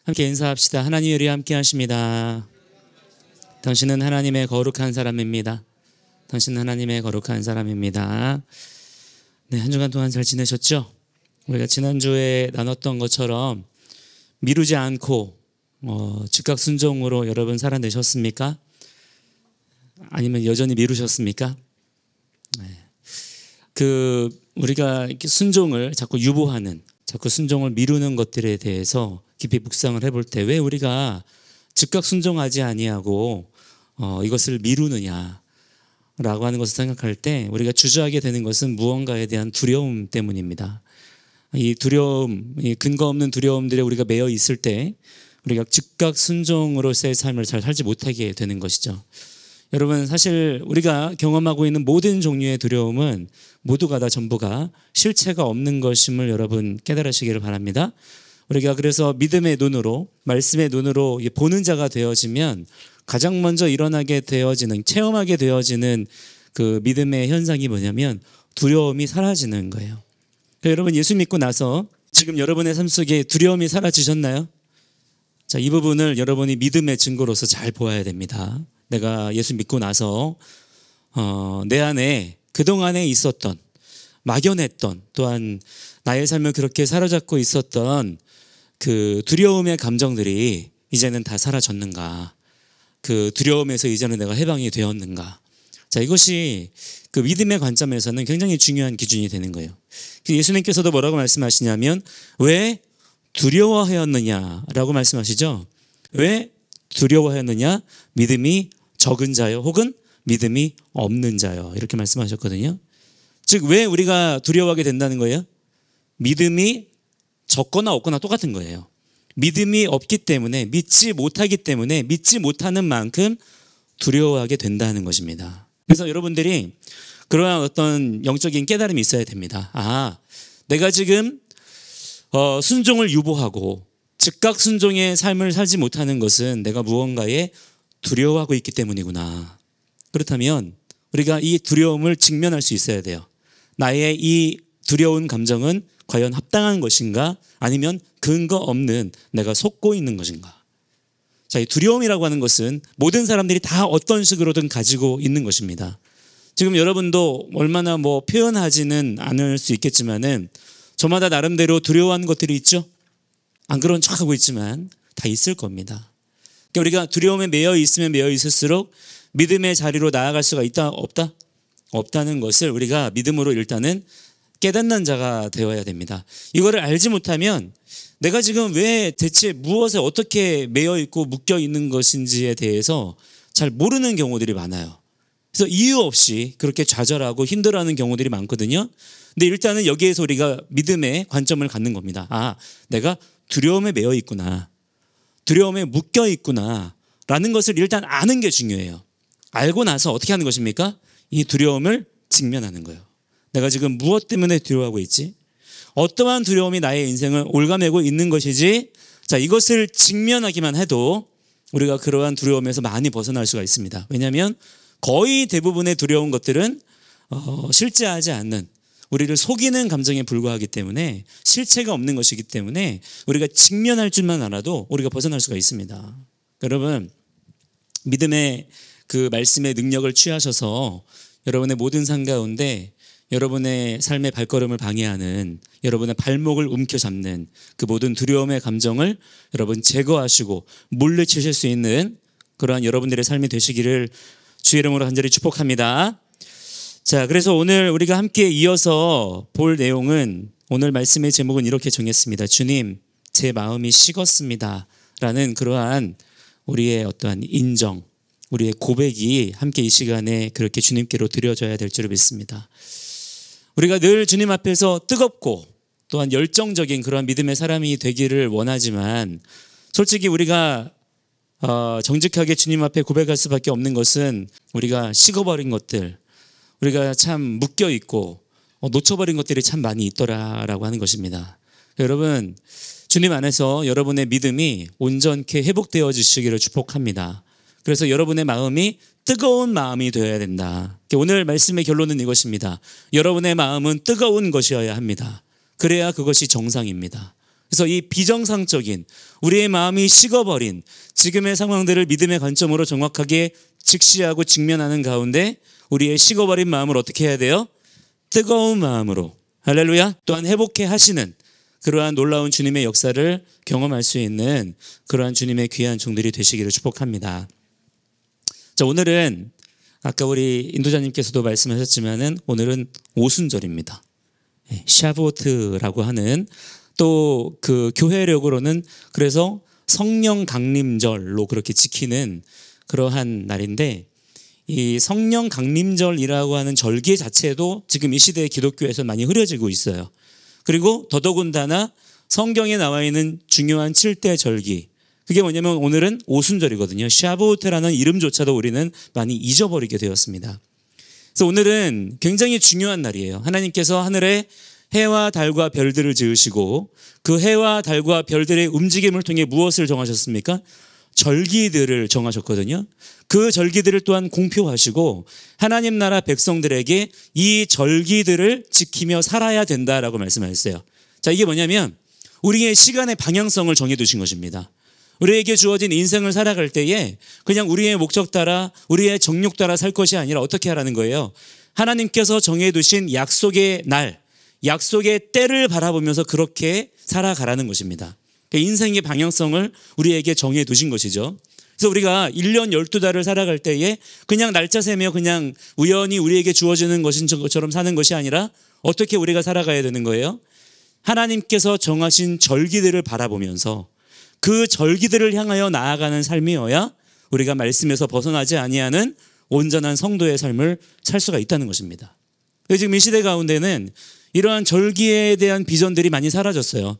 함께 인사합시다. 하나님이 우리와 함께 하십니다. 당신은 하나님의 거룩한 사람입니다. 당신은 하나님의 거룩한 사람입니다. 네, 한 주간 동안 잘 지내셨죠? 우리가 지난주에 나눴던 것처럼 미루지 않고 즉각 순종으로 여러분 살아내셨습니까? 아니면 여전히 미루셨습니까? 네. 우리가 이렇게 순종을 자꾸 유보하는, 자꾸 순종을 미루는 것들에 대해서 깊이 묵상을 해볼 때 왜 우리가 즉각 순종하지 아니하고 이것을 미루느냐라고 하는 것을 생각할 때 우리가 주저하게 되는 것은 무언가에 대한 두려움 때문입니다. 이 두려움, 이 근거 없는 두려움들에 우리가 매여 있을 때 우리가 즉각 순종으로서의 삶을 잘 살지 못하게 되는 것이죠. 여러분, 사실 우리가 경험하고 있는 모든 종류의 두려움은 모두가 다 전부가 실체가 없는 것임을 여러분 깨달으시기를 바랍니다. 우리가 그래서 믿음의 눈으로, 말씀의 눈으로 보는 자가 되어지면 가장 먼저 일어나게 되어지는, 체험하게 되어지는 그 믿음의 현상이 뭐냐면 두려움이 사라지는 거예요. 그러니까 여러분, 예수 믿고 나서 지금 여러분의 삶 속에 두려움이 사라지셨나요? 자, 이 부분을 여러분이 믿음의 증거로서 잘 보아야 됩니다. 내가 예수 믿고 나서 내 안에 그동안에 있었던, 막연했던, 또한 나의 삶을 그렇게 사로잡고 있었던 그 두려움의 감정들이 이제는 다 사라졌는가? 그 두려움에서 이제는 내가 해방이 되었는가? 자, 이것이 그 믿음의 관점에서는 굉장히 중요한 기준이 되는 거예요. 예수님께서도 뭐라고 말씀하시냐면 왜 두려워하였느냐라고 말씀하시죠. 왜 두려워하였느냐? 믿음이 적은 자요, 혹은 믿음이 없는 자요, 이렇게 말씀하셨거든요. 즉, 왜 우리가 두려워하게 된다는 거예요? 믿음이 적거나 없거나 똑같은 거예요. 믿음이 없기 때문에, 믿지 못하기 때문에, 믿지 못하는 만큼 두려워하게 된다는 것입니다. 그래서 여러분들이 그러한 어떤 영적인 깨달음이 있어야 됩니다. 아, 내가 지금 순종을 유보하고 즉각 순종의 삶을 살지 못하는 것은 내가 무언가에 두려워하고 있기 때문이구나. 그렇다면 우리가 이 두려움을 직면할 수 있어야 돼요. 나의 이 두려운 감정은 과연 합당한 것인가? 아니면 근거 없는 내가 속고 있는 것인가? 자, 이 두려움이라고 하는 것은 모든 사람들이 다 어떤 식으로든 가지고 있는 것입니다. 지금 여러분도 얼마나 표현하지는 않을 수 있겠지만은 저마다 나름대로 두려워하는 것들이 있죠? 안 그런 척하고 있지만 다 있을 겁니다. 그러니까 우리가 두려움에 매여 있으면 매여 있을수록 믿음의 자리로 나아갈 수가 있다, 없다? 없다는 것을 우리가 믿음으로 일단은 깨닫는 자가 되어야 됩니다. 이거를 알지 못하면 내가 지금 왜 대체 무엇에 어떻게 매여 있고 묶여 있는 것인지에 대해서 잘 모르는 경우들이 많아요. 그래서 이유 없이 그렇게 좌절하고 힘들어하는 경우들이 많거든요. 근데 일단은 여기에서 우리가 믿음의 관점을 갖는 겁니다. 아, 내가 두려움에 매여 있구나, 두려움에 묶여 있구나 라는 것을 일단 아는 게 중요해요. 알고 나서 어떻게 하는 것입니까? 이 두려움을 직면하는 거예요. 내가 지금 무엇 때문에 두려워하고 있지? 어떠한 두려움이 나의 인생을 올가매고 있는 것이지? 자, 이것을 직면하기만 해도 우리가 그러한 두려움에서 많이 벗어날 수가 있습니다. 왜냐하면 거의 대부분의 두려운 것들은 실제하지 않는, 우리를 속이는 감정에 불과하기 때문에, 실체가 없는 것이기 때문에 우리가 직면할 줄만 알아도 우리가 벗어날 수가 있습니다. 여러분, 믿음의 그 말씀의 능력을 취하셔서 여러분의 모든 삶 가운데 여러분의 삶의 발걸음을 방해하는, 여러분의 발목을 움켜잡는 그 모든 두려움의 감정을 여러분 제거하시고 물리치실 수 있는 그러한 여러분들의 삶이 되시기를 주의 이름으로 간절히 축복합니다. 자, 그래서 오늘 우리가 함께 이어서 볼 내용은, 오늘 말씀의 제목은 이렇게 정했습니다. 주님, 제 마음이 식었습니다 라는 그러한 우리의 어떠한 인정, 우리의 고백이 함께 이 시간에 그렇게 주님께로 드려져야 될 줄 믿습니다. 우리가 늘 주님 앞에서 뜨겁고 또한 열정적인 그러한 믿음의 사람이 되기를 원하지만, 솔직히 우리가 정직하게 주님 앞에 고백할 수밖에 없는 것은 우리가 식어버린 것들, 우리가 참 묶여있고 놓쳐버린 것들이 참 많이 있더라라고 하는 것입니다. 여러분, 주님 안에서 여러분의 믿음이 온전케 회복되어지시기를 축복합니다. 그래서 여러분의 마음이 뜨거운 마음이 되어야 된다. 오늘 말씀의 결론은 이것입니다. 여러분의 마음은 뜨거운 것이어야 합니다. 그래야 그것이 정상입니다. 그래서 이 비정상적인 우리의 마음이 식어버린 지금의 상황들을 믿음의 관점으로 정확하게 직시하고 직면하는 가운데 우리의 식어버린 마음을 어떻게 해야 돼요? 뜨거운 마음으로, 할렐루야, 또한 회복해 하시는 그러한 놀라운 주님의 역사를 경험할 수 있는 그러한 주님의 귀한 종들이 되시기를 축복합니다. 자, 오늘은 아까 우리 인도자님께서도 말씀하셨지만은 오늘은 오순절입니다. 샤보트라고 하는, 또 그 교회력으로는 그래서 성령 강림절로 그렇게 지키는 그러한 날인데, 이 성령 강림절이라고 하는 절기 자체도 지금 이 시대의 기독교에서 많이 흐려지고 있어요. 그리고 더더군다나 성경에 나와 있는 중요한 7대 절기, 그게 뭐냐면 오늘은 오순절이거든요. 샤보트라는 이름조차도 우리는 많이 잊어버리게 되었습니다. 그래서 오늘은 굉장히 중요한 날이에요. 하나님께서 하늘에 해와 달과 별들을 지으시고 그 해와 달과 별들의 움직임을 통해 무엇을 정하셨습니까? 절기들을 정하셨거든요. 그 절기들을 또한 공표하시고 하나님 나라 백성들에게 이 절기들을 지키며 살아야 된다라고 말씀하셨어요. 자, 이게 뭐냐면 우리의 시간의 방향성을 정해두신 것입니다. 우리에게 주어진 인생을 살아갈 때에 그냥 우리의 목적 따라, 우리의 정욕 따라 살 것이 아니라 어떻게 하라는 거예요? 하나님께서 정해두신 약속의 날, 약속의 때를 바라보면서 그렇게 살아가라는 것입니다. 인생의 방향성을 우리에게 정해두신 것이죠. 그래서 우리가 1년 12달을 살아갈 때에 그냥 날짜 세며 그냥 우연히 우리에게 주어지는 것처럼 사는 것이 아니라 어떻게 우리가 살아가야 되는 거예요? 하나님께서 정하신 절기들을 바라보면서 그 절기들을 향하여 나아가는 삶이어야 우리가 말씀에서 벗어나지 아니하는 온전한 성도의 삶을 살 수가 있다는 것입니다. 지금 이 시대 가운데는 이러한 절기에 대한 비전들이 많이 사라졌어요.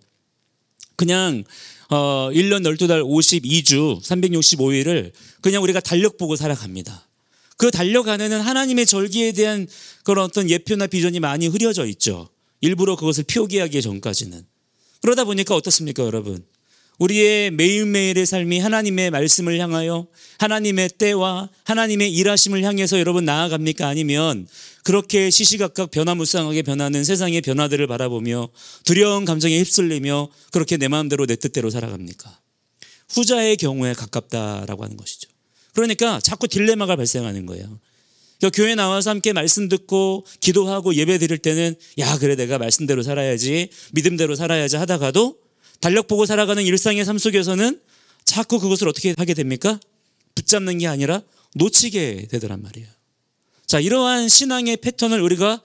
그냥 1년 12달 52주 365일을 그냥 우리가 달력 보고 살아갑니다. 그 달력 안에는 하나님의 절기에 대한 그런 어떤 예표나 비전이 많이 흐려져 있죠. 일부러 그것을 표기하기 전까지는. 그러다 보니까 어떻습니까, 여러분? 우리의 매일매일의 삶이 하나님의 말씀을 향하여 하나님의 때와 하나님의 일하심을 향해서 여러분 나아갑니까? 아니면 그렇게 시시각각 변화무쌍하게 변하는 세상의 변화들을 바라보며 두려운 감정에 휩쓸리며 그렇게 내 마음대로 내 뜻대로 살아갑니까? 후자의 경우에 가깝다라고 하는 것이죠. 그러니까 자꾸 딜레마가 발생하는 거예요. 그러니까 교회 나와서 함께 말씀 듣고 기도하고 예배 드릴 때는 야, 그래, 내가 말씀대로 살아야지, 믿음대로 살아야지 하다가도 달력 보고 살아가는 일상의 삶 속에서는 자꾸 그것을 어떻게 하게 됩니까? 붙잡는 게 아니라 놓치게 되더란 말이에요. 자, 이러한 신앙의 패턴을 우리가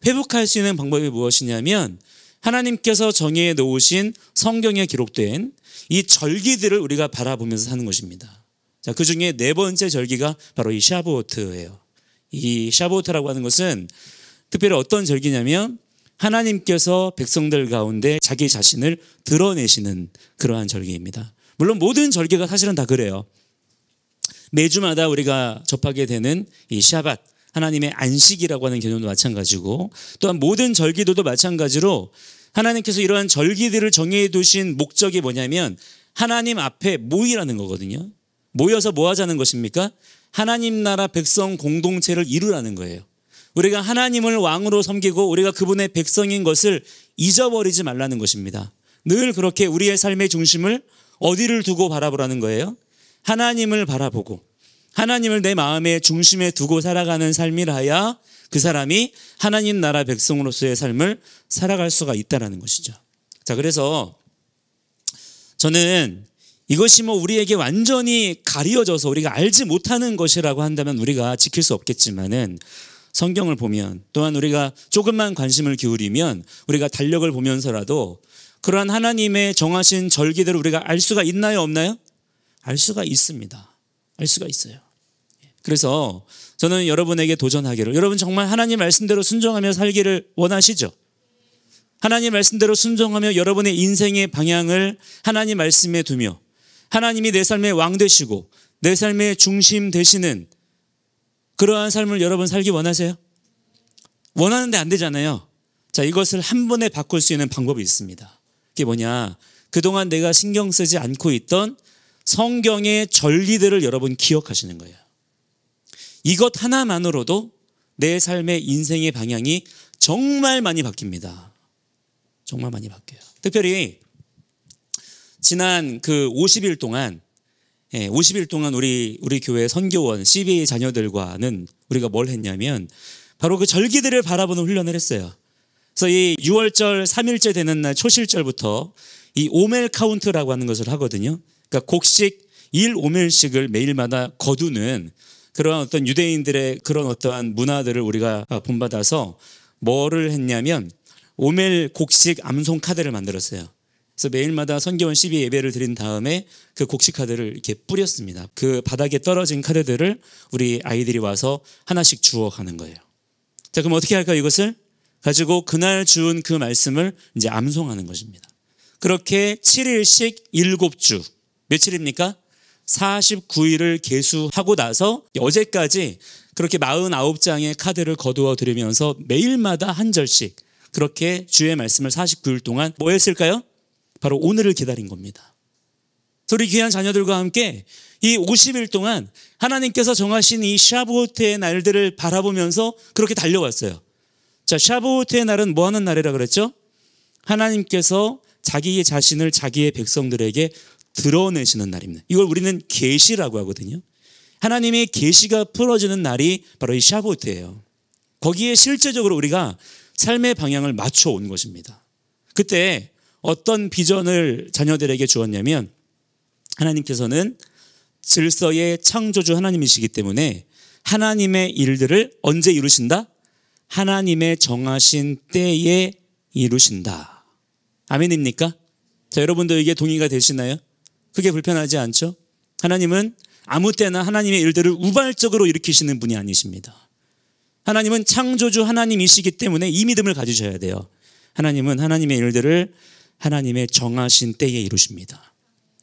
회복할 수 있는 방법이 무엇이냐면 하나님께서 정해 놓으신 성경에 기록된 이 절기들을 우리가 바라보면서 사는 것입니다. 자, 그 중에 네 번째 절기가 바로 이 샤보트예요. 이 샤보트라고 하는 것은 특별히 어떤 절기냐면 하나님께서 백성들 가운데 자기 자신을 드러내시는 그러한 절기입니다. 물론 모든 절기가 사실은 다 그래요. 매주마다 우리가 접하게 되는 이 샤밧, 하나님의 안식이라고 하는 개념도 마찬가지고, 또한 모든 절기들도 마찬가지로 하나님께서 이러한 절기들을 정해 두신 목적이 뭐냐면 하나님 앞에 모이라는 거거든요. 모여서 뭐 하자는 것입니까? 하나님 나라 백성 공동체를 이루라는 거예요. 우리가 하나님을 왕으로 섬기고 우리가 그분의 백성인 것을 잊어버리지 말라는 것입니다. 늘 그렇게 우리의 삶의 중심을 어디를 두고 바라보라는 거예요? 하나님을 바라보고 하나님을 내 마음의 중심에 두고 살아가는 삶이라야 그 사람이 하나님 나라 백성으로서의 삶을 살아갈 수가 있다는 것이죠. 자, 그래서 저는 이것이 뭐 우리에게 완전히 가려져서 우리가 알지 못하는 것이라고 한다면 우리가 지킬 수 없겠지만은 성경을 보면, 또한 우리가 조금만 관심을 기울이면 우리가 달력을 보면서라도 그러한 하나님의 정하신 절기들을 우리가 알 수가 있나요, 없나요? 알 수가 있습니다. 알 수가 있어요. 그래서 저는 여러분에게 도전하기를, 여러분 정말 하나님 말씀대로 순종하며 살기를 원하시죠? 하나님 말씀대로 순종하며 여러분의 인생의 방향을 하나님 말씀에 두며 하나님이 내 삶의 왕 되시고 내 삶의 중심 되시는 그러한 삶을 여러분 살기 원하세요? 원하는데 안 되잖아요. 자, 이것을 한 번에 바꿀 수 있는 방법이 있습니다. 그게 뭐냐? 그동안 내가 신경 쓰지 않고 있던 성경의 절기들을 여러분 기억하시는 거예요. 이것 하나만으로도 내 삶의 인생의 방향이 정말 많이 바뀝니다. 정말 많이 바뀌어요. 특별히 지난 그 50일 동안 50일 동안 우리 교회 선교원 CBA 자녀들과는 우리가 뭘 했냐면 바로 그 절기들을 바라보는 훈련을 했어요. 그래서 이 6월절 3일째 되는 날 초실절부터 이 오멜 카운트라고 하는 것을 하거든요. 그러니까 곡식 1오멜씩을 매일마다 거두는 그런 어떤 유대인들의 그런 어떠한 문화들을 우리가 본받아서 뭐를 했냐면 오멜 곡식 암송 카드를 만들었어요. 그래서 매일마다 선교원 12 예배를 드린 다음에 그 곡식 카드를 이렇게 뿌렸습니다. 그 바닥에 떨어진 카드들을 우리 아이들이 와서 하나씩 주워가는 거예요. 자, 그럼 어떻게 할까요? 이것을 가지고 그날 주운 그 말씀을 이제 암송하는 것입니다. 그렇게 7일씩 7주, 며칠입니까? 49일을 계수하고 나서 어제까지 그렇게 49장의 카드를 거두어 드리면서 매일마다 한 절씩 그렇게 주의 말씀을 49일 동안 뭐 했을까요? 바로 오늘을 기다린 겁니다. 우리 귀한 자녀들과 함께 이 50일 동안 하나님께서 정하신 이 샤부오트의 날들을 바라보면서 그렇게 달려왔어요. 자, 샤부오트의 날은 뭐 하는 날이라 그랬죠? 하나님께서 자기의 자신을 자기의 백성들에게 드러내시는 날입니다. 이걸 우리는 계시라고 하거든요. 하나님의 계시가 풀어지는 날이 바로 이 샤부오트예요. 거기에 실제적으로 우리가 삶의 방향을 맞춰 온 것입니다. 그때 어떤 비전을 자녀들에게 주었냐면 하나님께서는 질서의 창조주 하나님이시기 때문에 하나님의 일들을 언제 이루신다? 하나님의 정하신 때에 이루신다. 아멘입니까? 자, 여러분도 이게 동의가 되시나요? 그게 불편하지 않죠? 하나님은 아무 때나 하나님의 일들을 우발적으로 일으키시는 분이 아니십니다. 하나님은 창조주 하나님이시기 때문에 이 믿음을 가지셔야 돼요. 하나님은 하나님의 일들을 하나님의 정하신 때에 이루십니다.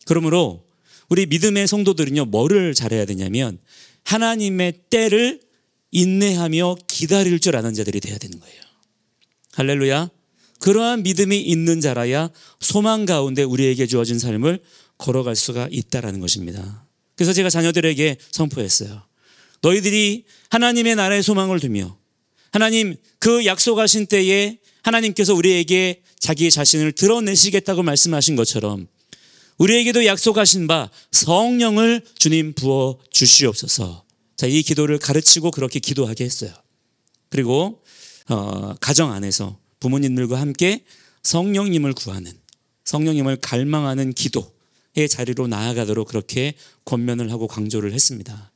그러므로 우리 믿음의 성도들은요, 뭐를 잘해야 되냐면 하나님의 때를 인내하며 기다릴 줄 아는 자들이 돼야 되는 거예요. 할렐루야. 그러한 믿음이 있는 자라야 소망 가운데 우리에게 주어진 삶을 걸어갈 수가 있다라는 것입니다. 그래서 제가 자녀들에게 선포했어요. 너희들이 하나님의 나라의 소망을 두며 하나님 그 약속하신 때에 하나님께서 우리에게 자기 자신을 드러내시겠다고 말씀하신 것처럼 우리에게도 약속하신 바 성령을 주님 부어 주시옵소서. 자, 이 기도를 가르치고 그렇게 기도하게 했어요. 그리고 가정 안에서 부모님들과 함께 성령님을 구하는, 성령님을 갈망하는 기도의 자리로 나아가도록 그렇게 권면을 하고 강조를 했습니다.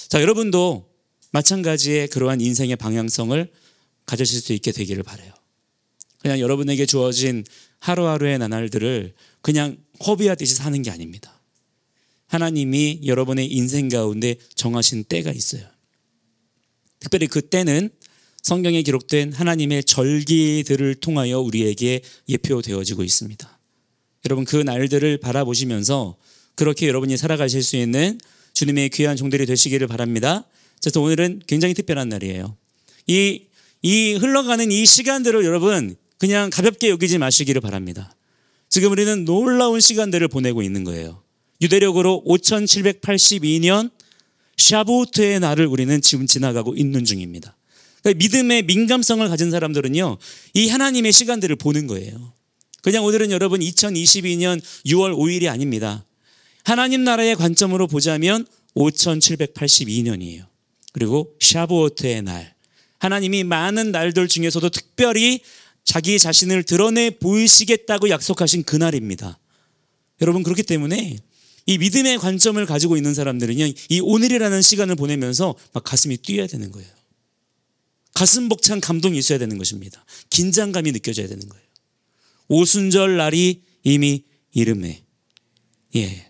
자, 여러분도 마찬가지의 그러한 인생의 방향성을 가지실 수 있게 되기를 바라요. 그냥 여러분에게 주어진 하루하루의 나날들을 그냥 허비하듯이 사는 게 아닙니다. 하나님이 여러분의 인생 가운데 정하신 때가 있어요. 특별히 그 때는 성경에 기록된 하나님의 절기들을 통하여 우리에게 예표되어지고 있습니다. 여러분 그 날들을 바라보시면서 그렇게 여러분이 살아가실 수 있는 주님의 귀한 종들이 되시기를 바랍니다. 그래서 오늘은 굉장히 특별한 날이에요. 이 흘러가는 이 시간들을 여러분 그냥 가볍게 여기지 마시기를 바랍니다. 지금 우리는 놀라운 시간들을 보내고 있는 거예요. 유대력으로 5782년 샤부오트의 날을 우리는 지금 지나가고 있는 중입니다. 그러니까 믿음의 민감성을 가진 사람들은요, 이 하나님의 시간들을 보는 거예요. 그냥 오늘은 여러분 2022년 6월 5일이 아닙니다. 하나님 나라의 관점으로 보자면 5782년이에요. 그리고 샤부오트의 날, 하나님이 많은 날들 중에서도 특별히 자기 자신을 드러내 보이시겠다고 약속하신 그날입니다. 여러분 그렇기 때문에 이 믿음의 관점을 가지고 있는 사람들은요, 이 오늘이라는 시간을 보내면서 막 가슴이 뛰어야 되는 거예요. 가슴 벅찬 감동이 있어야 되는 것입니다. 긴장감이 느껴져야 되는 거예요. 오순절 날이 이미 이름에,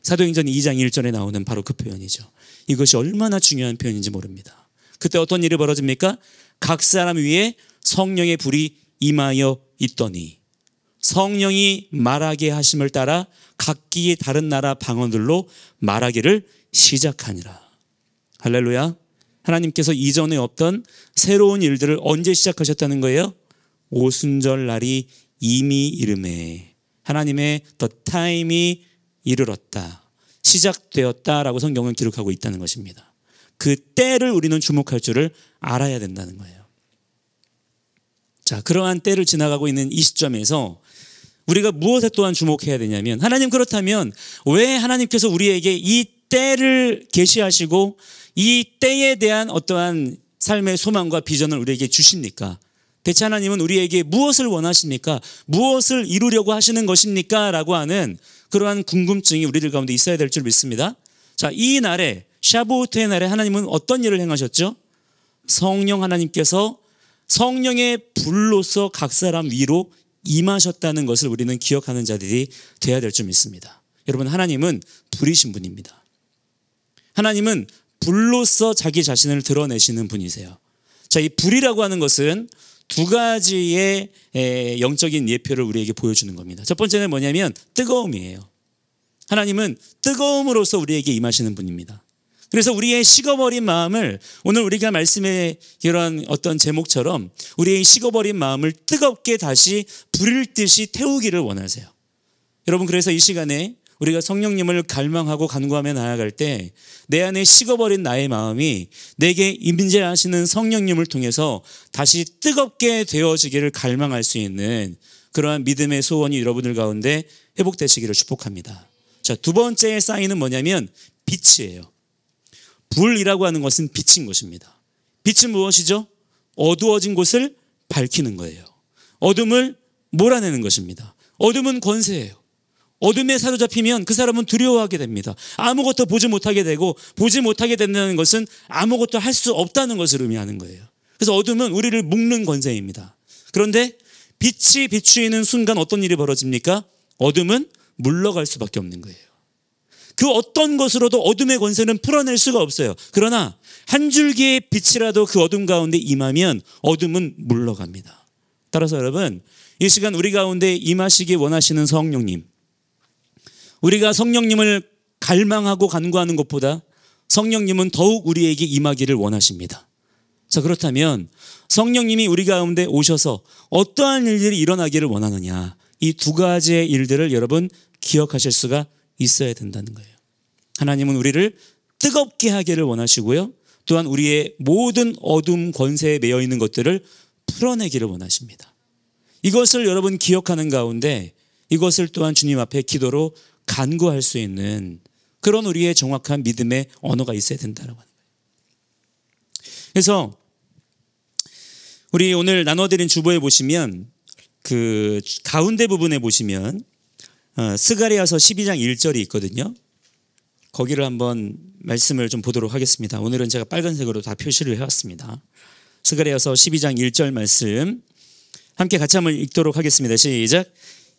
사도행전 2장 1절에 나오는 바로 그 표현이죠. 이것이 얼마나 중요한 표현인지 모릅니다. 그때 어떤 일이 벌어집니까? 각 사람 위에 성령의 불이 임하여 있더니 성령이 말하게 하심을 따라 각기 다른 나라 방언들로 말하기를 시작하니라. 할렐루야. 하나님께서 이전에 없던 새로운 일들을 언제 시작하셨다는 거예요? 오순절 날이 이미 이름에, 하나님의 the time이 이르렀다, 시작되었다라고 성경은 기록하고 있다는 것입니다. 그 때를 우리는 주목할 줄을 알아야 된다는 거예요. 자, 그러한 때를 지나가고 있는 이 시점에서 우리가 무엇에 또한 주목해야 되냐면, 하나님 그렇다면 왜 하나님께서 우리에게 이 때를 계시하시고 이 때에 대한 어떠한 삶의 소망과 비전을 우리에게 주십니까? 대체 하나님은 우리에게 무엇을 원하십니까? 무엇을 이루려고 하시는 것입니까? 라고 하는 그러한 궁금증이 우리들 가운데 있어야 될 줄 믿습니다. 자, 이 날에, 샤부오트의 날에 하나님은 어떤 일을 행하셨죠? 성령 하나님께서 성령의 불로서 각 사람 위로 임하셨다는 것을 우리는 기억하는 자들이 되어야 될 줄 믿습니다. 여러분, 하나님은 불이신 분입니다. 하나님은 불로서 자기 자신을 드러내시는 분이세요. 자, 이 불이라고 하는 것은 두 가지의 영적인 예표를 우리에게 보여주는 겁니다. 첫 번째는 뭐냐면 뜨거움이에요. 하나님은 뜨거움으로서 우리에게 임하시는 분입니다. 그래서 우리의 식어버린 마음을, 오늘 우리가 말씀의 이런 어떤 제목처럼 우리의 식어버린 마음을 뜨겁게 다시 불일 듯이 태우기를 원하세요. 여러분, 그래서 이 시간에 우리가 성령님을 갈망하고 간구하며 나아갈 때 내 안에 식어버린 나의 마음이 내게 임재하시는 성령님을 통해서 다시 뜨겁게 되어지기를 갈망할 수 있는 그러한 믿음의 소원이 여러분들 가운데 회복되시기를 축복합니다. 자, 두 번째 사인은 뭐냐면 빛이에요. 불이라고 하는 것은 빛인 것입니다. 빛은 무엇이죠? 어두워진 곳을 밝히는 거예요. 어둠을 몰아내는 것입니다. 어둠은 권세예요. 어둠에 사로잡히면 그 사람은 두려워하게 됩니다. 아무것도 보지 못하게 되고, 보지 못하게 된다는 것은 아무것도 할 수 없다는 것을 의미하는 거예요. 그래서 어둠은 우리를 묶는 권세입니다. 그런데 빛이 비추이는 순간 어떤 일이 벌어집니까? 어둠은 물러갈 수밖에 없는 거예요. 그 어떤 것으로도 어둠의 권세는 풀어낼 수가 없어요. 그러나 한 줄기의 빛이라도 그 어둠 가운데 임하면 어둠은 물러갑니다. 따라서 여러분, 이 시간 우리 가운데 임하시기 원하시는 성령님, 우리가 성령님을 갈망하고 간구하는 것보다 성령님은 더욱 우리에게 임하기를 원하십니다. 자, 그렇다면 성령님이 우리 가운데 오셔서 어떠한 일들이 일어나기를 원하느냐, 이 두 가지의 일들을 여러분 기억하실 수가 있어야 된다는 거예요. 하나님은 우리를 뜨겁게 하기를 원하시고요, 또한 우리의 모든 어둠 권세에 매여 있는 것들을 풀어내기를 원하십니다. 이것을 여러분 기억하는 가운데 이것을 또한 주님 앞에 기도로 간구할 수 있는 그런 우리의 정확한 믿음의 언어가 있어야 된다고 하는 거예요. 그래서 우리 오늘 나눠드린 주보에 보시면 그 가운데 부분에 보시면 스가랴서 12장 1절이 있거든요. 거기를 한번 말씀을 좀 보도록 하겠습니다. 오늘은 제가 빨간색으로 다 표시를 해왔습니다. 스가랴서 12장 1절 말씀 함께 같이 한번 읽도록 하겠습니다. 시작.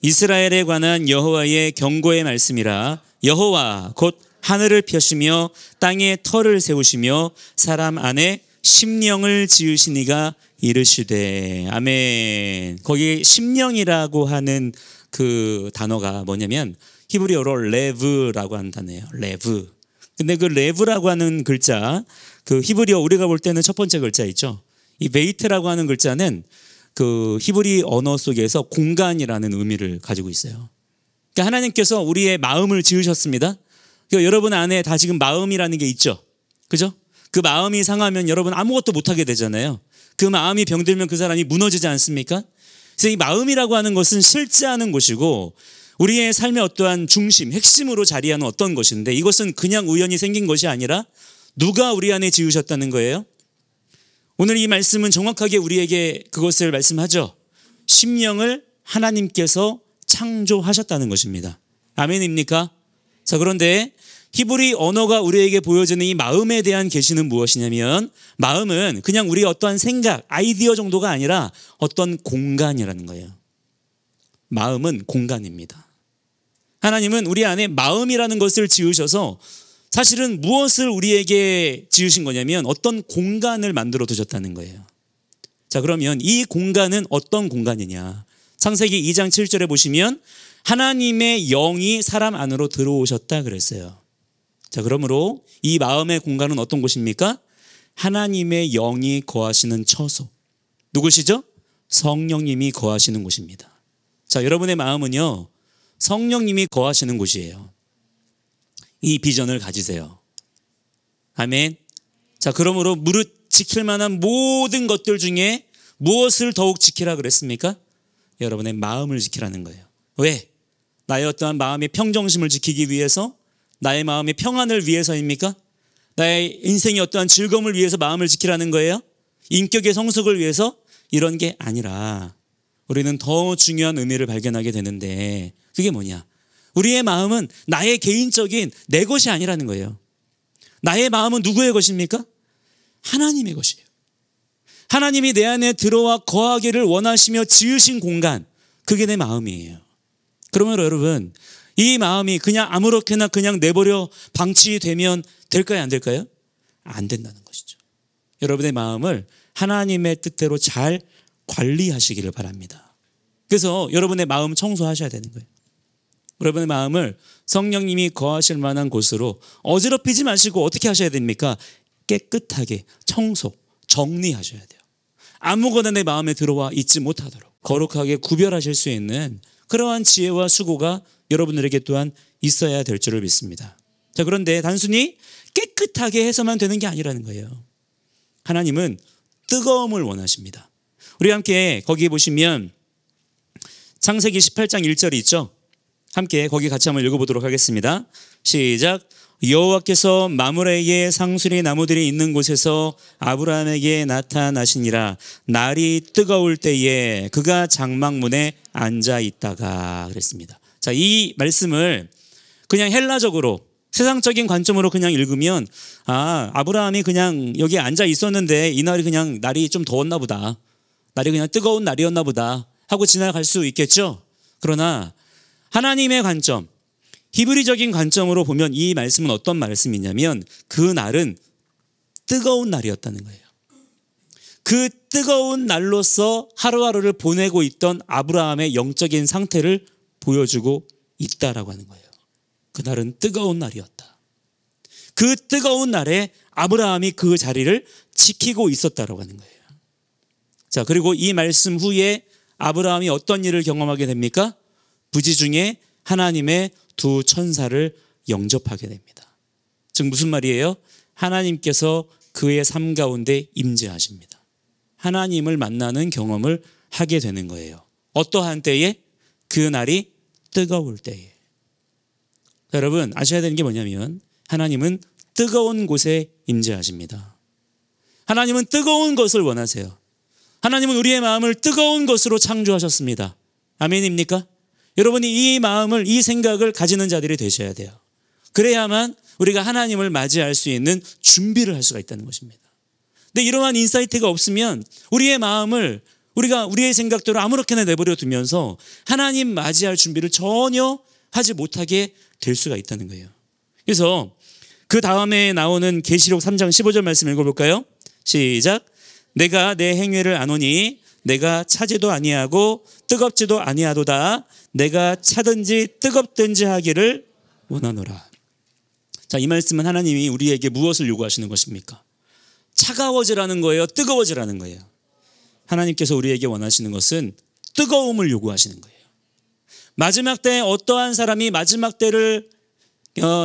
이스라엘에 관한 여호와의 경고의 말씀이라. 여호와 곧 하늘을 펴시며 땅에 터를 세우시며 사람 안에 심령을 지으시니가 이르시되. 아멘. 거기 심령이라고 하는 그 단어가 뭐냐면 히브리어로 레브라고 하는 단어예요. 레브. 근데 그 레브라고 하는 글자, 그 히브리어 우리가 볼 때는 첫 번째 글자 있죠. 이 베이트라고 하는 글자는 그 히브리 언어 속에서 공간이라는 의미를 가지고 있어요. 그러니까 하나님께서 우리의 마음을 지으셨습니다. 그러니까 여러분 안에 다 지금 마음이라는 게 있죠. 그죠? 그 마음이 상하면 여러분 아무것도 못하게 되잖아요. 그 마음이 병들면 그 사람이 무너지지 않습니까? 그래서 이 마음이라고 하는 것은 실제하는 곳이고 우리의 삶의 어떠한 중심, 핵심으로 자리하는 어떤 것인데, 이것은 그냥 우연히 생긴 것이 아니라 누가 우리 안에 지으셨다는 거예요? 오늘 이 말씀은 정확하게 우리에게 그것을 말씀하죠. 심령을 하나님께서 창조하셨다는 것입니다. 아멘입니까? 자, 그런데 히브리 언어가 우리에게 보여주는 이 마음에 대한 계시는 무엇이냐면, 마음은 그냥 우리의 어떠한 생각, 아이디어 정도가 아니라 어떤 공간이라는 거예요. 마음은 공간입니다. 하나님은 우리 안에 마음이라는 것을 지으셔서 사실은 무엇을 우리에게 지으신 거냐면 어떤 공간을 만들어 두셨다는 거예요. 자, 그러면 이 공간은 어떤 공간이냐? 창세기 2장 7절에 보시면 하나님의 영이 사람 안으로 들어오셨다 그랬어요. 자, 그러므로 이 마음의 공간은 어떤 곳입니까? 하나님의 영이 거하시는 처소. 누구시죠? 성령님이 거하시는 곳입니다. 자, 여러분의 마음은요, 성령님이 거하시는 곳이에요. 이 비전을 가지세요. 아멘. 자, 그러므로 무릇 지킬 만한 모든 것들 중에 무엇을 더욱 지키라 그랬습니까? 여러분의 마음을 지키라는 거예요. 왜? 나의 어떠한 마음의 평정심을 지키기 위해서, 나의 마음의 평안을 위해서입니까? 나의 인생의 어떠한 즐거움을 위해서 마음을 지키라는 거예요? 인격의 성숙을 위해서? 이런 게 아니라 우리는 더 중요한 의미를 발견하게 되는데, 그게 뭐냐? 우리의 마음은 나의 개인적인 내 것이 아니라는 거예요. 나의 마음은 누구의 것입니까? 하나님의 것이에요. 하나님이 내 안에 들어와 거하기를 원하시며 지으신 공간, 그게 내 마음이에요. 그러면 여러분, 이 마음이 그냥 아무렇게나 그냥 내버려 방치되면 될까요, 안 될까요? 안 된다는 것이죠. 여러분의 마음을 하나님의 뜻대로 잘 관리하시기를 바랍니다. 그래서 여러분의 마음 청소하셔야 되는 거예요. 여러분의 마음을 성령님이 거하실 만한 곳으로 어지럽히지 마시고 어떻게 하셔야 됩니까? 깨끗하게 청소, 정리하셔야 돼요. 아무거나 내 마음에 들어와 있지 못하도록 거룩하게 구별하실 수 있는 그러한 지혜와 수고가 여러분들에게 또한 있어야 될 줄을 믿습니다. 자, 그런데 단순히 깨끗하게 해서만 되는 게 아니라는 거예요. 하나님은 뜨거움을 원하십니다. 우리 함께 거기 보시면 창세기 18장 1절이 있죠. 함께 거기 같이 한번 읽어보도록 하겠습니다. 시작. 여호와께서 마므레의 상수리 나무들이 있는 곳에서 아브라함에게 나타나시니라. 날이 뜨거울 때에 그가 장막문에 앉아 있다가 그랬습니다. 자, 이 말씀을 그냥 헬라적으로 세상적인 관점으로 그냥 읽으면 아브라함이 그냥 여기 앉아 있었는데 이날이 그냥 날이 좀 더웠나 보다, 날이 그냥 뜨거운 날이었나 보다 하고 지나갈 수 있겠죠. 그러나 하나님의 관점, 히브리적인 관점으로 보면 이 말씀은 어떤 말씀이냐면 그 날은 뜨거운 날이었다는 거예요. 그 뜨거운 날로서 하루하루를 보내고 있던 아브라함의 영적인 상태를 보여주고 있다라고 하는 거예요. 그날은 뜨거운 날이었다. 그 뜨거운 날에 아브라함이 그 자리를 지키고 있었다라고 하는 거예요. 자, 그리고 이 말씀 후에 아브라함이 어떤 일을 경험하게 됩니까? 부지 중에 하나님의 두 천사를 영접하게 됩니다. 즉 무슨 말이에요? 하나님께서 그의 삶 가운데 임재하십니다. 하나님을 만나는 경험을 하게 되는 거예요. 어떠한 때에? 그 날이 뜨거울 때에. 여러분 아셔야 되는 게 뭐냐면 하나님은 뜨거운 곳에 임재하십니다. 하나님은 뜨거운 것을 원하세요. 하나님은 우리의 마음을 뜨거운 것으로 창조하셨습니다. 아멘입니까? 여러분이 이 마음을, 이 생각을 가지는 자들이 되셔야 돼요. 그래야만 우리가 하나님을 맞이할 수 있는 준비를 할 수가 있다는 것입니다. 근데 이러한 인사이트가 없으면 우리의 마음을 우리가 우리의 생각대로 아무렇게나 내버려 두면서 하나님 맞이할 준비를 전혀 하지 못하게 될 수가 있다는 거예요. 그래서 그 다음에 나오는 계시록 3장 15절 말씀 읽어볼까요? 시작. 내가 내 행위를 아노니 내가 차지도 아니하고 뜨겁지도 아니하도다. 내가 차든지 뜨겁든지 하기를 원하노라. 자, 이 말씀은 하나님이 우리에게 무엇을 요구하시는 것입니까? 차가워지라는 거예요? 뜨거워지라는 거예요? 하나님께서 우리에게 원하시는 것은 뜨거움을 요구하시는 거예요. 마지막 때에 어떠한 사람이 마지막 때를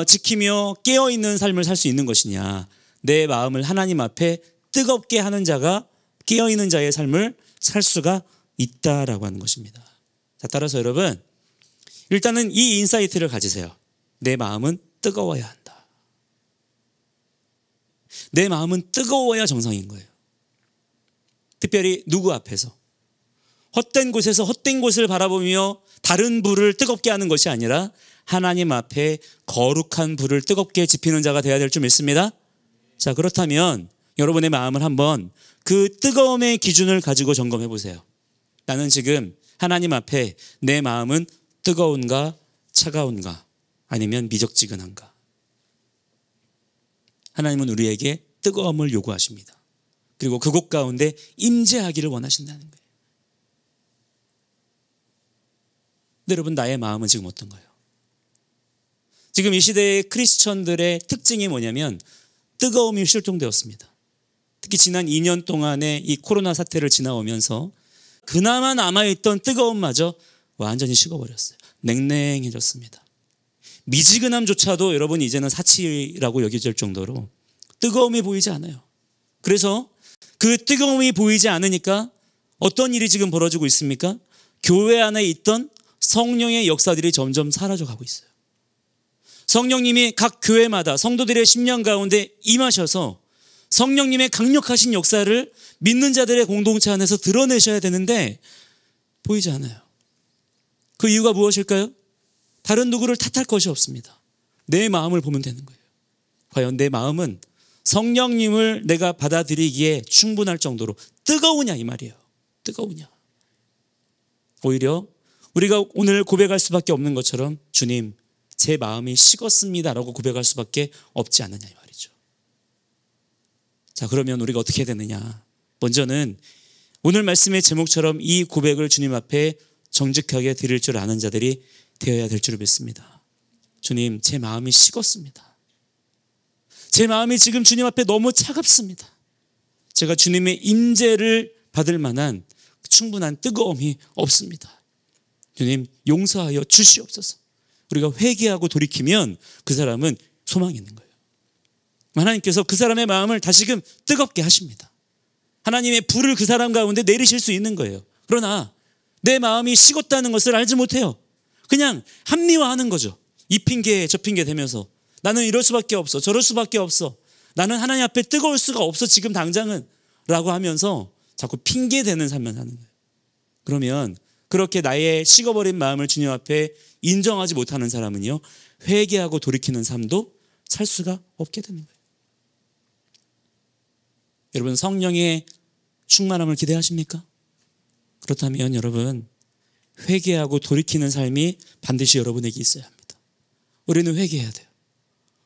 지키며 깨어있는 삶을 살 수 있는 것이냐? 내 마음을 하나님 앞에 뜨겁게 하는 자가 깨어있는 자의 삶을 살 수가 있다라고 하는 것입니다. 자, 따라서 여러분 일단은 이 인사이트를 가지세요. 내 마음은 뜨거워야 한다. 내 마음은 뜨거워야 정상인 거예요. 특별히 누구 앞에서 헛된 곳에서 헛된 곳을 바라보며 다른 불을 뜨겁게 하는 것이 아니라 하나님 앞에 거룩한 불을 뜨겁게 지피는 자가 되어야 될 줄 믿습니다. 자, 그렇다면 여러분의 마음을 한번 그 뜨거움의 기준을 가지고 점검해 보세요. 나는 지금 하나님 앞에 내 마음은 뜨거운가 차가운가 아니면 미적지근한가? 하나님은 우리에게 뜨거움을 요구하십니다. 그리고 그곳 가운데 임재하기를 원하신다는 거예요. 근데 여러분 나의 마음은 지금 어떤가요? 지금 이 시대의 크리스천들의 특징이 뭐냐면 뜨거움이 실종되었습니다. 특히 지난 2년 동안의 이 코로나 사태를 지나오면서 그나마 남아있던 뜨거움마저 완전히 식어버렸어요. 냉랭해졌습니다. 미지근함조차도 여러분 이제는 사치라고 여겨질 정도로 뜨거움이 보이지 않아요. 그래서 그 뜨거움이 보이지 않으니까 어떤 일이 지금 벌어지고 있습니까? 교회 안에 있던 성령의 역사들이 점점 사라져가고 있어요. 성령님이 각 교회마다 성도들의 심령 가운데 임하셔서 성령님의 강력하신 역사를 믿는 자들의 공동체 안에서 드러내셔야 되는데 보이지 않아요. 그 이유가 무엇일까요? 다른 누구를 탓할 것이 없습니다. 내 마음을 보면 되는 거예요. 과연 내 마음은 성령님을 내가 받아들이기에 충분할 정도로 뜨거우냐 이 말이에요. 뜨거우냐. 오히려 우리가 오늘 고백할 수밖에 없는 것처럼 주님 제 마음이 식었습니다라고 고백할 수밖에 없지 않느냐 이 말이죠. 자, 그러면 우리가 어떻게 해야 되느냐. 먼저는 오늘 말씀의 제목처럼 이 고백을 주님 앞에 정직하게 드릴 줄 아는 자들이 되어야 될 줄 믿습니다. 주님 제 마음이 식었습니다. 제 마음이 지금 주님 앞에 너무 차갑습니다. 제가 주님의 임재를 받을 만한 충분한 뜨거움이 없습니다. 주님 용서하여 주시옵소서. 우리가 회개하고 돌이키면 그 사람은 소망이 있는 거예요. 하나님께서 그 사람의 마음을 다시금 뜨겁게 하십니다. 하나님의 불을 그 사람 가운데 내리실 수 있는 거예요. 그러나 내 마음이 식었다는 것을 알지 못해요. 그냥 합리화하는 거죠. 이 핑계 저 핑계 대면서 나는 이럴 수밖에 없어, 저럴 수밖에 없어, 나는 하나님 앞에 뜨거울 수가 없어 지금 당장은 라고 하면서 자꾸 핑계대는 삶을 사는 거예요. 그러면 그렇게 나의 식어버린 마음을 주님 앞에 인정하지 못하는 사람은요, 회개하고 돌이키는 삶도 살 수가 없게 되는 거예요. 여러분 성령의 충만함을 기대하십니까? 그렇다면 여러분 회개하고 돌이키는 삶이 반드시 여러분에게 있어야 합니다. 우리는 회개해야 돼요.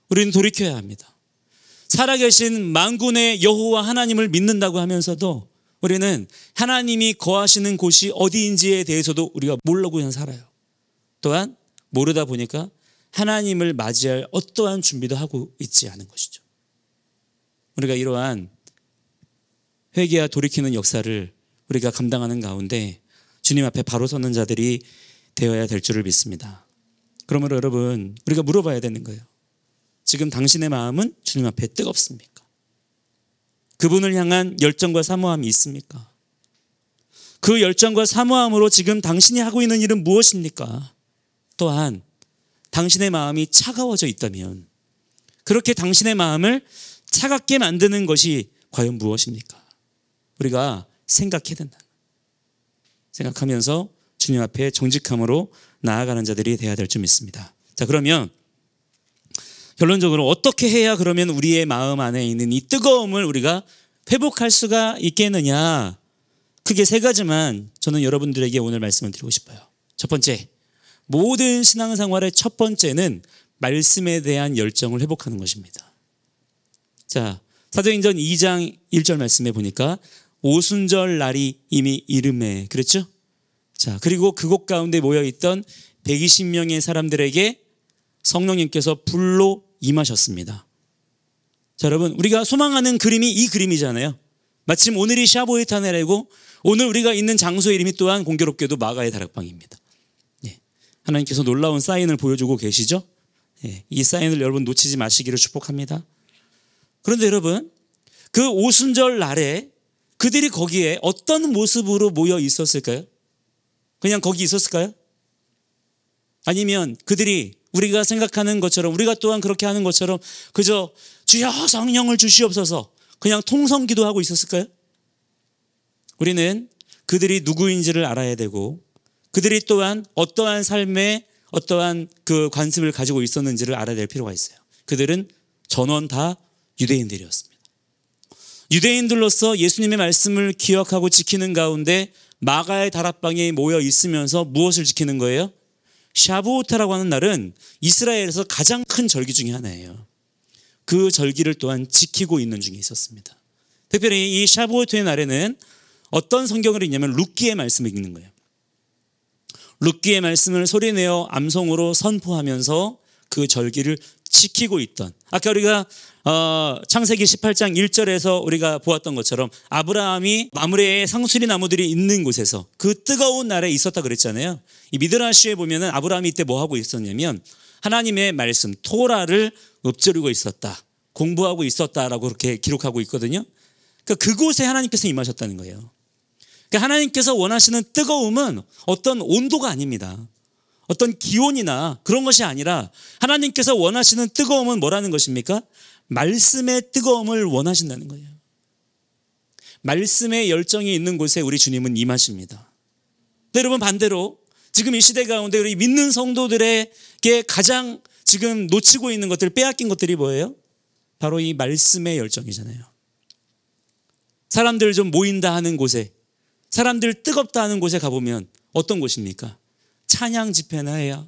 우리는 돌이켜야 합니다. 살아계신 만군의 여호와 하나님을 믿는다고 하면서도 우리는 하나님이 거하시는 곳이 어디인지에 대해서도 우리가 모르고 그냥 살아요. 또한 모르다 보니까 하나님을 맞이할 어떠한 준비도 하고 있지 않은 것이죠. 우리가 이러한 회개와 돌이키는 역사를 우리가 감당하는 가운데 주님 앞에 바로 서는 자들이 되어야 될 줄을 믿습니다. 그러므로 여러분 우리가 물어봐야 되는 거예요. 지금 당신의 마음은 주님 앞에 뜨겁습니까? 그분을 향한 열정과 사모함이 있습니까? 그 열정과 사모함으로 지금 당신이 하고 있는 일은 무엇입니까? 또한 당신의 마음이 차가워져 있다면 그렇게 당신의 마음을 차갑게 만드는 것이 과연 무엇입니까? 우리가 생각해야 된다. 생각하면서 주님 앞에 정직함으로 나아가는 자들이 되어야 될 줄 믿습니다. 자, 그러면 결론적으로 어떻게 해야 그러면 우리의 마음 안에 있는 이 뜨거움을 우리가 회복할 수가 있겠느냐? 크게 세 가지만 저는 여러분들에게 오늘 말씀을 드리고 싶어요. 첫 번째, 모든 신앙생활의 첫 번째는 말씀에 대한 열정을 회복하는 것입니다. 자, 사도행전 2장 1절 말씀에 보니까 오순절 날이 이미 이름에 그랬죠? 자, 그리고 그곳 가운데 모여있던 120명의 사람들에게 성령님께서 불로 임하셨습니다. 자, 여러분 우리가 소망하는 그림이 이 그림이잖아요. 마침 오늘이 샤보이타네라고 오늘 우리가 있는 장소의 이름이 또한 공교롭게도 마가의 다락방입니다. 네. 하나님께서 놀라운 사인을 보여주고 계시죠? 네. 이 사인을 여러분 놓치지 마시기를 축복합니다. 그런데 여러분 그 오순절 날에 그들이 거기에 어떤 모습으로 모여 있었을까요? 그냥 거기 있었을까요? 아니면 그들이 우리가 생각하는 것처럼 우리가 또한 그렇게 하는 것처럼 그저 주여 성령을 주시옵소서 그냥 통성 기도하고 있었을까요? 우리는 그들이 누구인지를 알아야 되고 그들이 또한 어떠한 삶에 어떠한 그 관습을 가지고 있었는지를 알아야 될 필요가 있어요. 그들은 전원 다 유대인들이었습니다. 유대인들로서 예수님의 말씀을 기억하고 지키는 가운데 마가의 다락방에 모여 있으면서 무엇을 지키는 거예요? 샤부오타라고 하는 날은 이스라엘에서 가장 큰 절기 중에 하나예요. 그 절기를 또한 지키고 있는 중에 있었습니다. 특별히 이 샤부오타의 날에는 어떤 성경을 읽냐면 룻기의 말씀을 읽는 거예요. 룻기의 말씀을 소리내어 암송으로 선포하면서 그 절기를 지키고 있던, 아까 우리가 창세기 18장 1절에서 우리가 보았던 것처럼 아브라함이 마므레의 상수리 나무들이 있는 곳에서 그 뜨거운 날에 있었다 그랬잖아요. 이 미드라시에 보면은 아브라함이 이때 뭐 하고 있었냐면 하나님의 말씀 토라를 읊조리고 있었다, 공부하고 있었다라고 그렇게 기록하고 있거든요. 그러니까 그곳에 하나님께서 임하셨다는 거예요. 그러니까 하나님께서 원하시는 뜨거움은 어떤 온도가 아닙니다. 어떤 기온이나 그런 것이 아니라 하나님께서 원하시는 뜨거움은 뭐라는 것입니까? 말씀의 뜨거움을 원하신다는 거예요. 말씀의 열정이 있는 곳에 우리 주님은 임하십니다. 네, 여러분, 반대로 지금 이 시대 가운데 우리 믿는 성도들에게 가장 지금 놓치고 있는 것들, 빼앗긴 것들이 뭐예요? 바로 이 말씀의 열정이잖아요. 사람들 좀 모인다 하는 곳에, 사람들 뜨겁다 하는 곳에 가보면 어떤 곳입니까? 찬양 집회나 해야,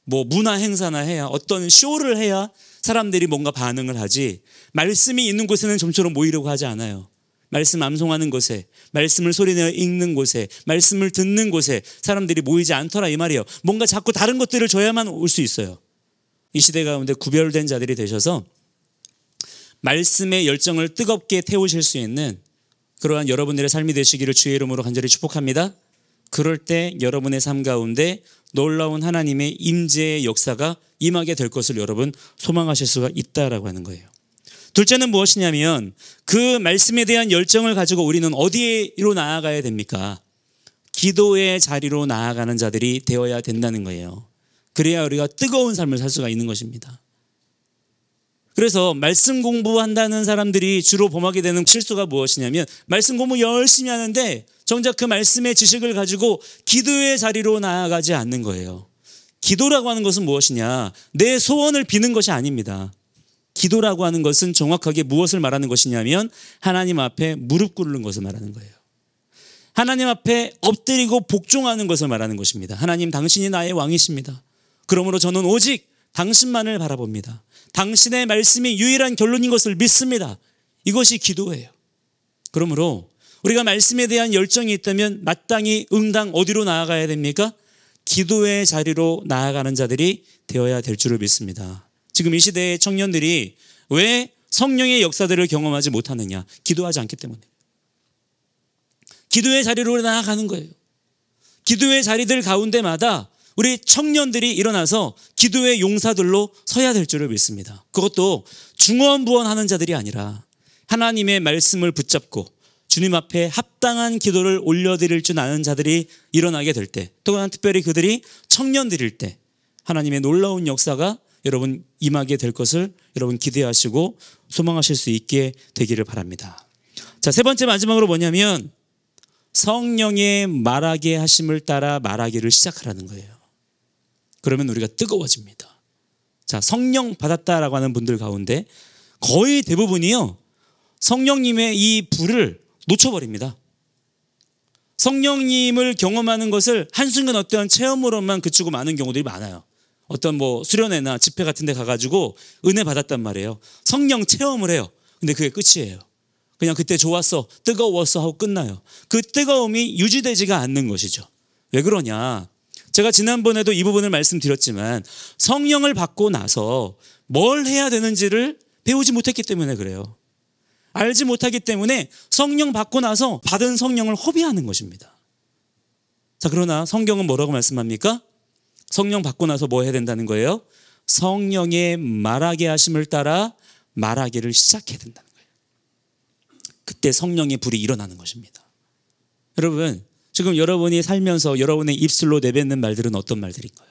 뭐 문화 행사나 해야, 어떤 쇼를 해야 사람들이 뭔가 반응을 하지, 말씀이 있는 곳에는 좀처럼 모이려고 하지 않아요. 말씀 암송하는 곳에, 말씀을 소리내어 읽는 곳에, 말씀을 듣는 곳에 사람들이 모이지 않더라 이 말이에요. 뭔가 자꾸 다른 것들을 줘야만 올 수 있어요. 이 시대 가운데 구별된 자들이 되셔서 말씀의 열정을 뜨겁게 태우실 수 있는 그러한 여러분들의 삶이 되시기를 주의 이름으로 간절히 축복합니다. 그럴 때 여러분의 삶 가운데 놀라운 하나님의 임재의 역사가 임하게 될 것을 여러분 소망하실 수가 있다라고 하는 거예요. 둘째는 무엇이냐면 그 말씀에 대한 열정을 가지고 우리는 어디로 나아가야 됩니까? 기도의 자리로 나아가는 자들이 되어야 된다는 거예요. 그래야 우리가 뜨거운 삶을 살 수가 있는 것입니다. 그래서 말씀 공부한다는 사람들이 주로 범하게 되는 실수가 무엇이냐면 말씀 공부 열심히 하는데 정작 그 말씀의 지식을 가지고 기도의 자리로 나아가지 않는 거예요. 기도라고 하는 것은 무엇이냐? 내 소원을 비는 것이 아닙니다. 기도라고 하는 것은 정확하게 무엇을 말하는 것이냐면 하나님 앞에 무릎 꿇는 것을 말하는 거예요. 하나님 앞에 엎드리고 복종하는 것을 말하는 것입니다. 하나님, 당신이 나의 왕이십니다. 그러므로 저는 오직 당신만을 바라봅니다. 당신의 말씀이 유일한 결론인 것을 믿습니다. 이것이 기도예요. 그러므로 우리가 말씀에 대한 열정이 있다면 마땅히 응당 어디로 나아가야 됩니까? 기도의 자리로 나아가는 자들이 되어야 될 줄을 믿습니다. 지금 이 시대의 청년들이 왜 성령의 역사들을 경험하지 못하느냐? 기도하지 않기 때문에. 기도의 자리로 나아가는 거예요. 기도의 자리들 가운데마다 우리 청년들이 일어나서 기도의 용사들로 서야 될 줄을 믿습니다. 그것도 중언부언하는 자들이 아니라 하나님의 말씀을 붙잡고 주님 앞에 합당한 기도를 올려드릴 줄 아는 자들이 일어나게 될 때, 또한 특별히 그들이 청년들일 때 하나님의 놀라운 역사가 여러분 임하게 될 것을 여러분 기대하시고 소망하실 수 있게 되기를 바랍니다. 자, 세 번째 마지막으로 뭐냐면 성령의 말하게 하심을 따라 말하기를 시작하라는 거예요. 그러면 우리가 뜨거워집니다. 자, 성령 받았다라고 하는 분들 가운데 거의 대부분이요, 성령님의 이 불을 놓쳐버립니다. 성령님을 경험하는 것을 한순간 어떠한 체험으로만 그치고 마는 경우들이 많아요. 어떤 뭐 수련회나 집회 같은 데 가가지고 은혜 받았단 말이에요. 성령 체험을 해요. 근데 그게 끝이에요. 그냥 그때 좋았어, 뜨거웠어 하고 끝나요. 그 뜨거움이 유지되지가 않는 것이죠. 왜 그러냐? 제가 지난번에도 이 부분을 말씀드렸지만 성령을 받고 나서 뭘 해야 되는지를 배우지 못했기 때문에 그래요. 알지 못하기 때문에 성령 받고 나서 받은 성령을 허비하는 것입니다. 자, 그러나 성경은 뭐라고 말씀합니까? 성령 받고 나서 뭐 해야 된다는 거예요? 성령의 말하게 하심을 따라 말하기를 시작해야 된다는 거예요. 그때 성령의 불이 일어나는 것입니다. 여러분, 지금 여러분이 살면서 여러분의 입술로 내뱉는 말들은 어떤 말들인가요?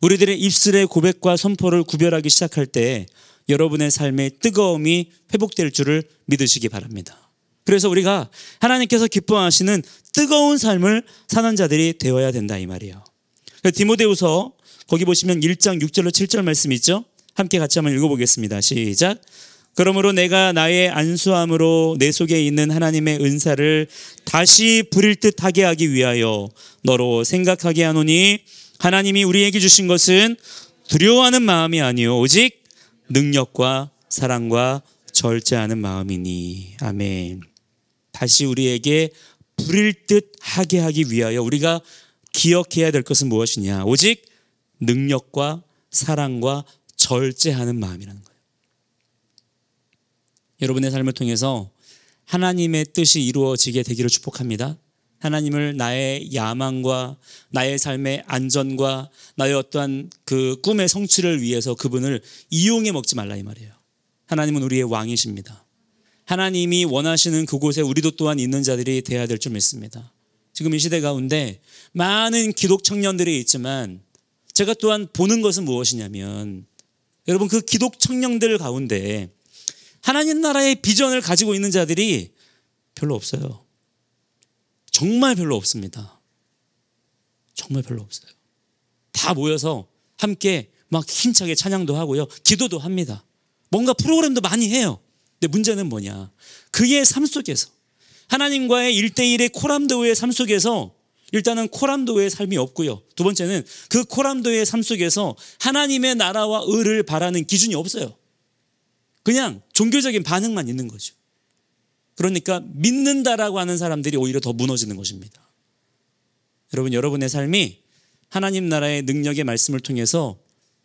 우리들의 입술의 고백과 선포를 구별하기 시작할 때 여러분의 삶의 뜨거움이 회복될 줄을 믿으시기 바랍니다. 그래서 우리가 하나님께서 기뻐하시는 뜨거운 삶을 사는 자들이 되어야 된다 이 말이에요. 디모데후서 거기 보시면 1장 6절로 7절 말씀 있죠? 함께 같이 한번 읽어보겠습니다. 시작. 그러므로 내가 나의 안수함으로 내 속에 있는 하나님의 은사를 다시 부릴 듯하게 하기 위하여 너로 생각하게 하노니 하나님이 우리에게 주신 것은 두려워하는 마음이 아니요 오직 능력과 사랑과 절제하는 마음이니. 아멘. 다시 우리에게 부릴 듯하게 하기 위하여 우리가 기억해야 될 것은 무엇이냐? 오직 능력과 사랑과 절제하는 마음이라는 거예요. 여러분의 삶을 통해서 하나님의 뜻이 이루어지게 되기를 축복합니다. 하나님을 나의 야망과 나의 삶의 안전과 나의 어떠한 그 꿈의 성취를 위해서 그분을 이용해 먹지 말라 이 말이에요. 하나님은 우리의 왕이십니다. 하나님이 원하시는 그곳에 우리도 또한 있는 자들이 되어야 될 줄 믿습니다. 지금 이 시대 가운데 많은 기독 청년들이 있지만 제가 또한 보는 것은 무엇이냐면 여러분 그 기독 청년들 가운데 하나님 나라의 비전을 가지고 있는 자들이 별로 없어요. 정말 별로 없습니다. 정말 별로 없어요. 다 모여서 함께 막 힘차게 찬양도 하고요. 기도도 합니다. 뭔가 프로그램도 많이 해요. 근데 문제는 뭐냐? 그의 삶 속에서 하나님과의 1대1의 코람도의 삶 속에서 일단은 코람도의 삶이 없고요. 두 번째는 그 코람도의 삶 속에서 하나님의 나라와 의를 바라는 기준이 없어요. 그냥 종교적인 반응만 있는 거죠. 그러니까 믿는다라고 하는 사람들이 오히려 더 무너지는 것입니다. 여러분, 여러분의 삶이 하나님 나라의 능력의 말씀을 통해서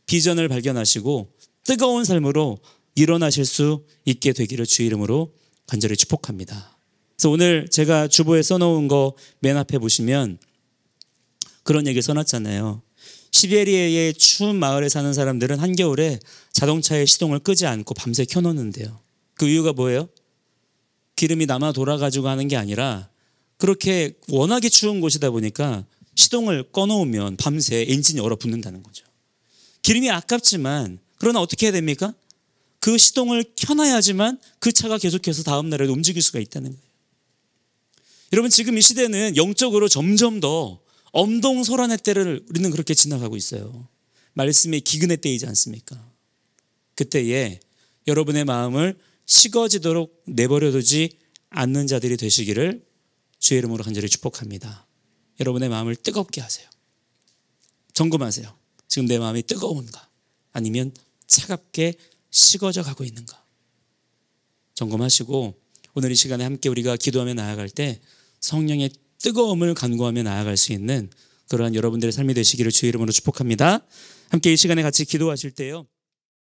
비전을 발견하시고 뜨거운 삶으로 일어나실 수 있게 되기를 주의 이름으로 간절히 축복합니다. 그래서 오늘 제가 주보에 써놓은 거 맨 앞에 보시면 그런 얘기 써놨잖아요. 시베리아의 추운 마을에 사는 사람들은 한겨울에 자동차의 시동을 끄지 않고 밤새 켜놓는데요. 그 이유가 뭐예요? 기름이 남아 돌아가지고 하는 게 아니라 그렇게 워낙에 추운 곳이다 보니까 시동을 꺼놓으면 밤새 엔진이 얼어붙는다는 거죠. 기름이 아깝지만 그러나 어떻게 해야 됩니까? 그 시동을 켜놔야지만 그 차가 계속해서 다음 날에도 움직일 수가 있다는 거예요. 여러분, 지금 이 시대는 영적으로 점점 더 엄동소란의 때를 우리는 그렇게 지나가고 있어요. 말씀의 기근의 때이지 않습니까? 그때에 여러분의 마음을 식어지도록 내버려두지 않는 자들이 되시기를 주의 이름으로 간절히 축복합니다. 여러분의 마음을 뜨겁게 하세요. 점검하세요. 지금 내 마음이 뜨거운가? 아니면 차갑게 식어져 가고 있는가? 점검하시고 오늘 이 시간에 함께 우리가 기도하며 나아갈 때 성령의 뜨거움을 간구하며 나아갈 수 있는 그러한 여러분들의 삶이 되시기를 주의 이름으로 축복합니다. 함께 이 시간에 같이 기도하실 때요.